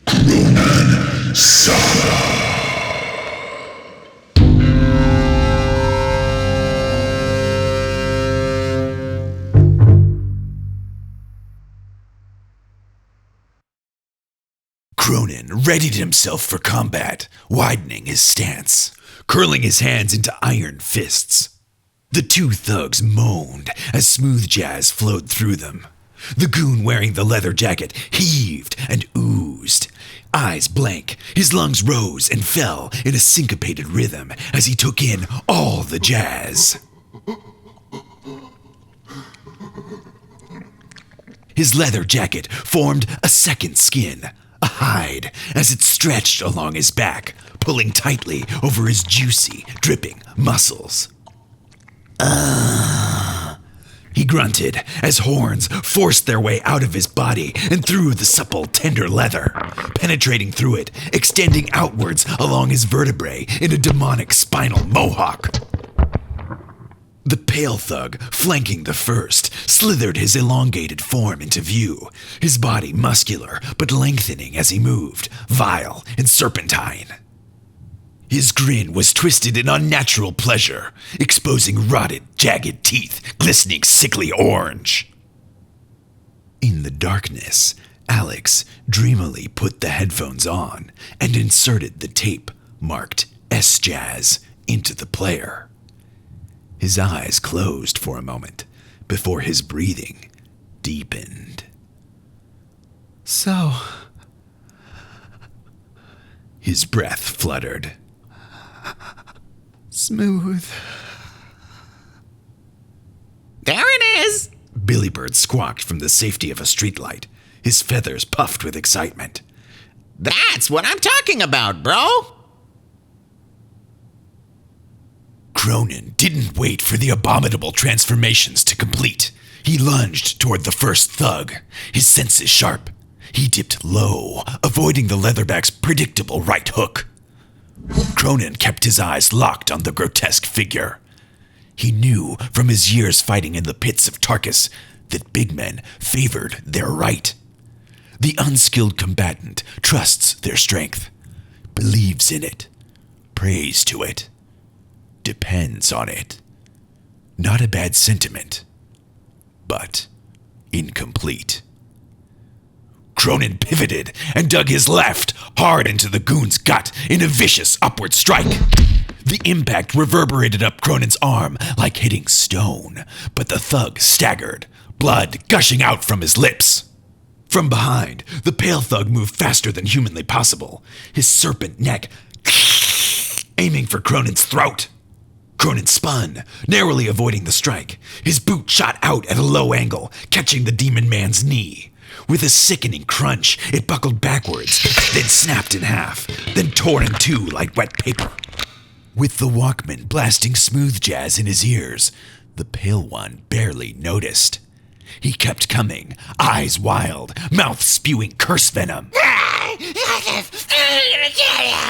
Cronan Saga. Cronan readied himself for combat, widening his stance, curling his hands into iron fists. The two thugs moaned as smooth jazz flowed through them. The goon wearing the leather jacket heaved and oozed. Eyes blank, his lungs rose and fell in a syncopated rhythm as he took in all the jazz. His leather jacket formed a second skin, a hide, as it stretched along his back, pulling tightly over his juicy, dripping muscles. He grunted as horns forced their way out of his body and through the supple, tender leather, penetrating through it, extending outwards along his vertebrae in a demonic spinal mohawk. The pale thug, flanking the first, slithered his elongated form into view, his body muscular but lengthening as he moved, vile and serpentine. His grin was twisted in unnatural pleasure, exposing rotted, jagged teeth, glistening sickly orange. In the darkness, Alex dreamily put the headphones on and inserted the tape marked S-Jazz into the player. His eyes closed for a moment before his breathing deepened. So, his breath fluttered. Smooth. There it is! Billy Bird squawked from the safety of a streetlight, his feathers puffed with excitement. That's what I'm talking about, bro! Cronan didn't wait for the abominable transformations to complete. He lunged toward the first thug, his senses sharp. He dipped low, avoiding the leatherback's predictable right hook. Cronan kept his eyes locked on the grotesque figure. He knew from his years fighting in the pits of Tarkus that big men favored their right. The unskilled combatant trusts their strength, believes in it, prays to it, depends on it. Not a bad sentiment, but incomplete. Cronan pivoted and dug his left hard into the goon's gut in a vicious upward strike. The impact reverberated up Cronan's arm like hitting stone, but the thug staggered, blood gushing out from his lips. From behind, the pale thug moved faster than humanly possible, his serpent neck aiming for Cronan's throat. Cronan spun, narrowly avoiding the strike. His boot shot out at a low angle, catching the demon man's knee. With a sickening crunch, it buckled backwards, then snapped in half, then torn in two like wet paper. With the Walkman blasting smooth jazz in his ears, the pale one barely noticed. He kept coming, eyes wild, mouth spewing curse venom.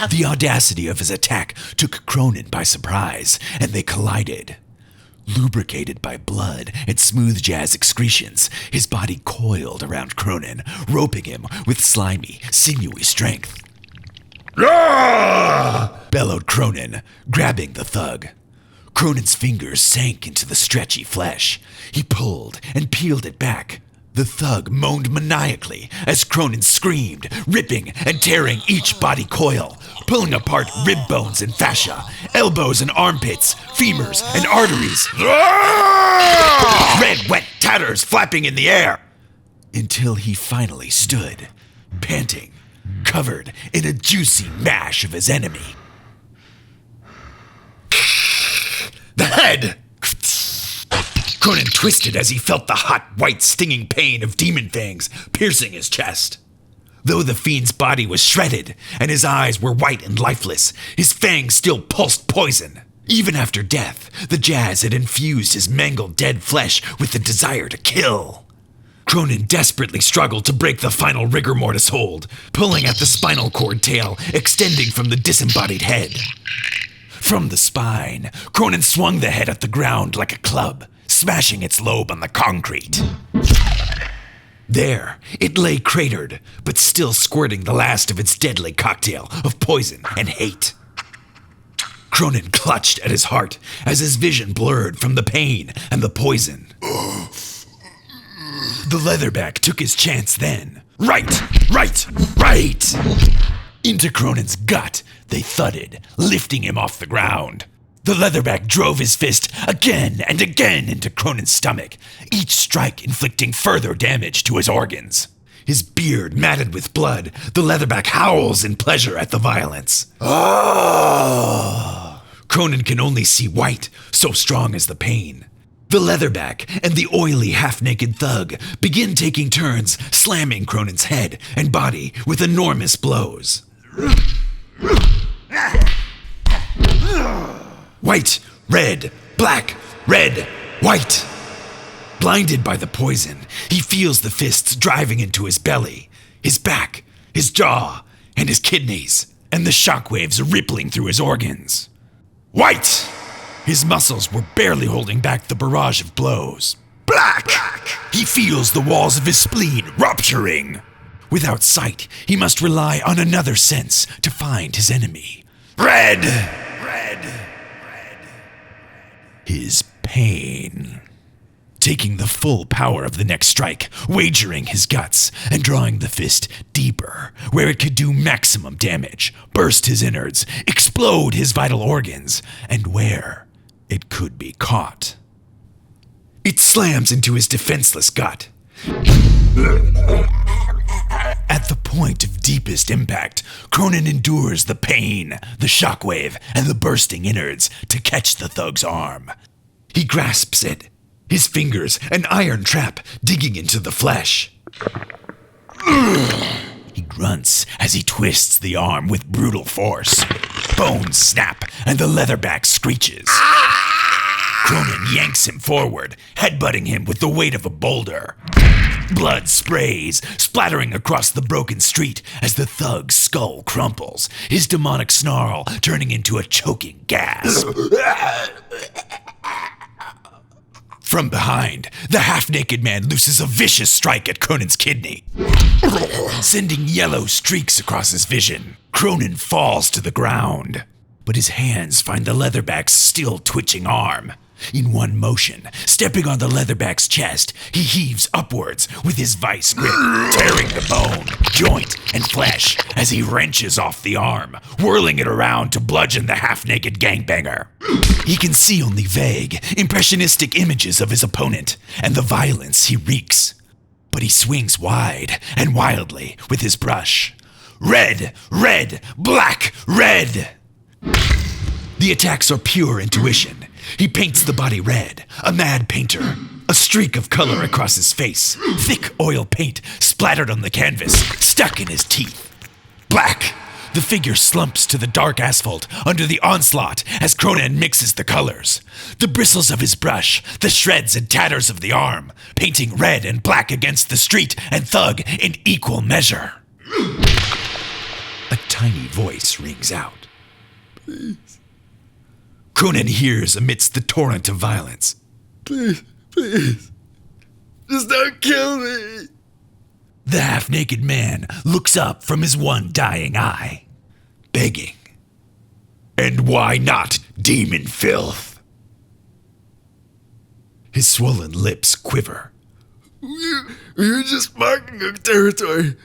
The audacity of his attack took Cronan by surprise, and they collided. Lubricated by blood and smooth jazz excretions, his body coiled around Cronan, roping him with slimy, sinewy strength. "Ah!" bellowed Cronan, grabbing the thug. Cronan's fingers sank into the stretchy flesh. He pulled and peeled it back. The thug moaned maniacally as Cronan screamed, ripping and tearing each body coil, pulling apart rib bones and fascia, elbows and armpits, femurs and arteries. Red, wet tatters flapping in the air. Until he finally stood, panting, covered in a juicy mash of his enemy. The head! Cronan twisted as he felt the hot, white, stinging pain of demon fangs piercing his chest. Though the fiend's body was shredded and his eyes were white and lifeless, his fangs still pulsed poison. Even after death, the jazz had infused his mangled dead flesh with the desire to kill. Cronan desperately struggled to break the final rigor mortis hold, pulling at the spinal cord tail extending from the disembodied head. From the spine, Cronan swung the head at the ground like a club, smashing its lobe on the concrete. There, it lay cratered, but still squirting the last of its deadly cocktail of poison and hate. Cronan clutched at his heart as his vision blurred from the pain and the poison. The leatherback took his chance then. Right! Into Cronan's gut, they thudded, lifting him off the ground. The leatherback drove his fist again and again into Cronan's stomach, each strike inflicting further damage to his organs. His beard matted with blood, the leatherback howls in pleasure at the violence. Cronan can only see white, so strong is the pain. The leatherback and the oily, half-naked thug begin taking turns, slamming Cronan's head and body with enormous blows. White, red, black, red, white. Blinded by the poison, he feels the fists driving into his belly, his back, his jaw, and his kidneys, and the shockwaves rippling through his organs. White! His muscles were barely holding back the barrage of blows. Black! He feels the walls of his spleen rupturing. Without sight, he must rely on another sense to find his enemy. Red! His pain. Taking the full power of the next strike, wagering his guts, and drawing the fist deeper, where it could do maximum damage, burst his innards, explode his vital organs, and where it could be caught. It slams into his defenseless gut. At the point of deepest impact, Cronan endures the pain, the shockwave, and the bursting innards to catch the thug's arm. He grasps it, his fingers an iron trap digging into the flesh. He grunts as he twists the arm with brutal force. Bones snap and the leatherback screeches. Cronan yanks him forward, headbutting him with the weight of a boulder. Blood sprays, splattering across the broken street as the thug's skull crumples, his demonic snarl turning into a choking gasp. From behind, the half-naked man looses a vicious strike at Cronan's kidney, sending yellow streaks across his vision. Cronan falls to the ground, but his hands find the leatherback's still twitching arm. In one motion, stepping on the leatherback's chest, he heaves upwards with his vice grip, tearing the bone, joint, and flesh as he wrenches off the arm, whirling it around to bludgeon the half-naked gangbanger. He can see only vague, impressionistic images of his opponent and the violence he wreaks. But he swings wide and wildly with his brush. Red, black, red! The attacks are pure intuition. He paints the body red, a mad painter. A streak of color across his face, thick oil paint splattered on the canvas, stuck in his teeth. Black! The figure slumps to the dark asphalt under the onslaught as Cronan mixes the colors. The bristles of his brush, the shreds and tatters of the arm, painting red and black against the street and thug in equal measure. A tiny voice rings out. Please. Cronan hears amidst the torrent of violence. Please. Just don't kill me. The half-naked man looks up from his one dying eye, begging. And why not, demon filth? His swollen lips quiver. We're just marking our territory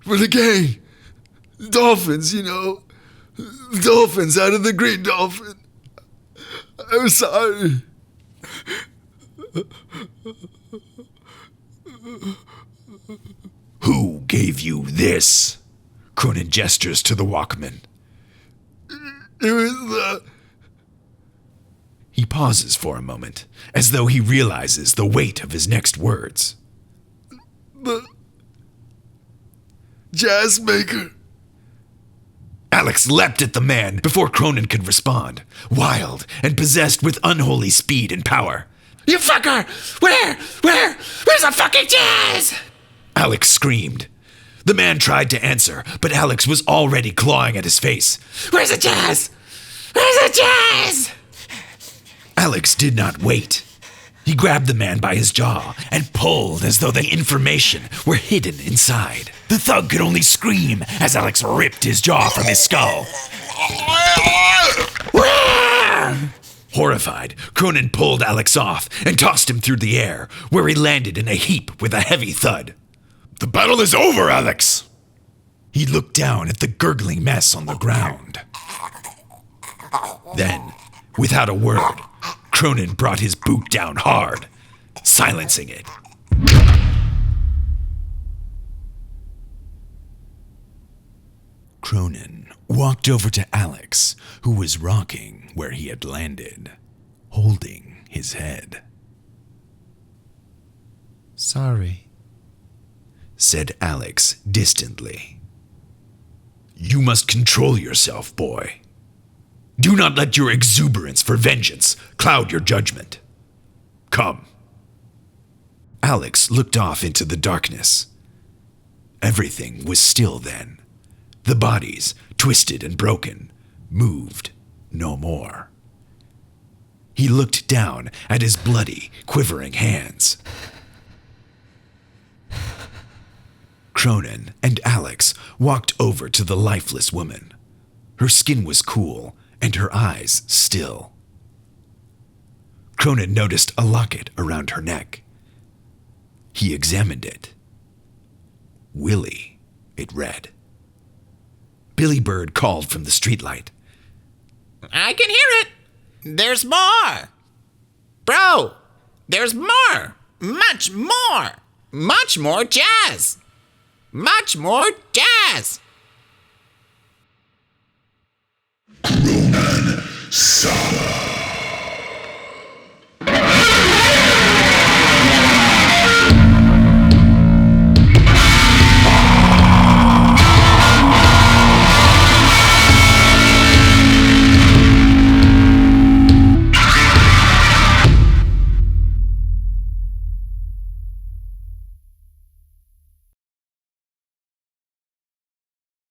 for the gang. Dolphins, you know. Dolphins out of the Green Dolphin. I'm sorry. Who gave you this? Cronan gestures to the Walkman. It was He pauses for a moment, as though he realizes the weight of his next words. the jazz maker. Alex leapt at the man before Cronan could respond, wild and possessed with unholy speed and power. You fucker! Where's the fucking jazz? Alex screamed. The man tried to answer, but Alex was already clawing at his face. Where's the jazz? Where's the jazz? Alex did not wait. He grabbed the man by his jaw and pulled as though the information were hidden inside. The thug could only scream as Alex ripped his jaw from his skull. Horrified, Cronan pulled Alex off and tossed him through the air, where he landed in a heap with a heavy thud. The battle is over, Alex! He looked down at the gurgling mess on the ground. Then, without a word, Cronan brought his boot down hard, silencing it. Cronan walked over to Alex, who was rocking where he had landed, holding his head. Sorry, said Alex distantly. You must control yourself, boy. Do not let your exuberance for vengeance cloud your judgment. Come. Alex looked off into the darkness. Everything was still then. The bodies, twisted and broken, moved no more. He looked down at his bloody, quivering hands. Cronan and Alex walked over to the lifeless woman. Her skin was cool and her eyes still. Cronan noticed a locket around her neck. He examined it. Willie, it read. Billy Bird called from the streetlight. I can hear it. There's more. Bro, there's more. Much more. Much more jazz. Much more jazz. Cronan Saga.